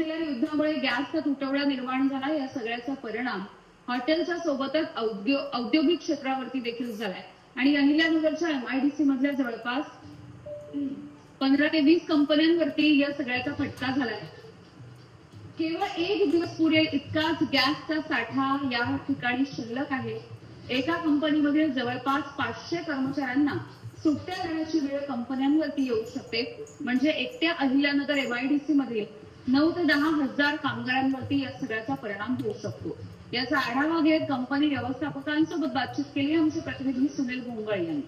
असलेल्या युद्धामुळे गॅसचा तुटवडा निर्माण झाला. या सगळ्याचा परिणाम हॉटेलच्या सोबतच औद्योगिक क्षेत्रावरती देखील झालाय आणि अहिल्यानगरच्या MIDC मधल्या जवळपास 15 ते 20 कंपन्यांवरती या सगळ्याचा फटका झालाय. केवळ एक दिवस पुढे इतकाच गॅसचा साठा या ठिकाणी शिल्लक आहे. एका कंपनीमध्ये जवळपास 500 कर्मचाऱ्यांना सुट्ट्या देण्याची वेळ कंपन्यांवरती येऊ शकते. म्हणजे एकट्या अहिल्यानगर MIDC मध्ये 9 ते 10 हजार कामगारांवरती या सगळ्याचा परिणाम होऊ शकतो. याचा आढावा घेत कंपनी व्यवस्थापकांसोबत बातचीत केली आमचे प्रतिनिधी सुनील भोंगळ यांनी.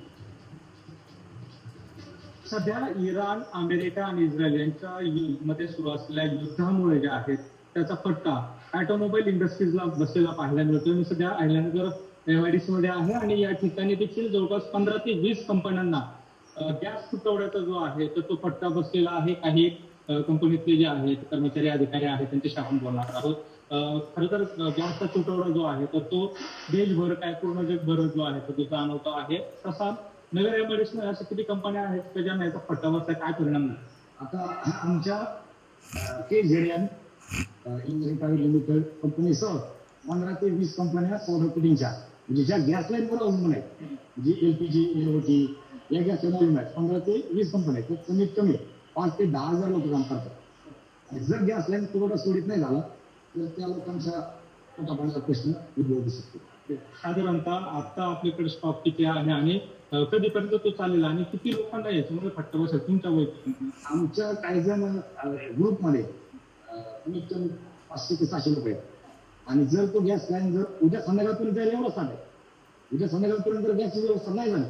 सध्या इराण, अमेरिका आणि इस्रायल यांच्या मध्ये सुरू असलेल्या युद्धामुळे जे आहेत त्याचा फटका ऑटोमोबाईल इंडस्ट्रीजला बसलेला पाहायला मिळतोय. मी सध्या अहिल्यानगर MIDC मध्ये आहे आणि या ठिकाणी देखील जवळपास 15 ते 20 कंपन्यांना गॅस तुटवड्याचा जो आहे तर तो फटका बसलेला आहे. काही कंपनीतले जे आहेत कर्मचारी अधिकारी आहेत त्यांच्याशी आपण बोलणार आहोत. खरं तर गॅसचा तुटवडा जो आहे तर तो देशभर काय पूर्ण जगभर जो आहे तो जाणवतो आहे. तसा नगर MIDC अशा किती कंपन्या आहेत त्याच्या याचा फटका बसता काय परिणाम नाही. आता आमच्या KZN इंजिनिअरिंग प्रायव्हेट लिमिटेड कंपनीसह 15 ते 20 कंपन्या पॉवर फिटिंगच्या म्हणजे ज्या गॅस लाईनवर अवलंबून आहेत, जी LPG, AOT या गॅस लाईन अवलंबून आहेत 15 ते 20 कंपन्या आहेत. कमीत कमी 5 ते 10 हजार लोक काम करतात. आणि जर गॅस लाईन पुरवठा सुरळीत नाही झाला तर त्या लोकांच्या पोटापाण्याचा प्रश्न उद्भवू शकतो. साधारणतः आता आपल्याकडे स्टॉक किती आहे आणि कधीपर्यंत तो चालेल आणि किती लोकांना याच्यामध्ये फटका बसेल तुमच्या वैयक्तिक? आमच्या काही जण ग्रुपमध्ये कमीत कमी 500 ते 600 लोक आहेत. आणि जर तो गॅस लाईन जर उद्या संध्याकाळपर्यंत एवढं सांगेल, उद्या संध्याकाळपर्यंत जर गॅसची व्यवस्था नाही झाली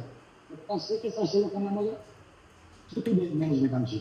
तर 500 ते 600 लोकांना मग सुट्टी देईल मॅनेजमेंट आमची.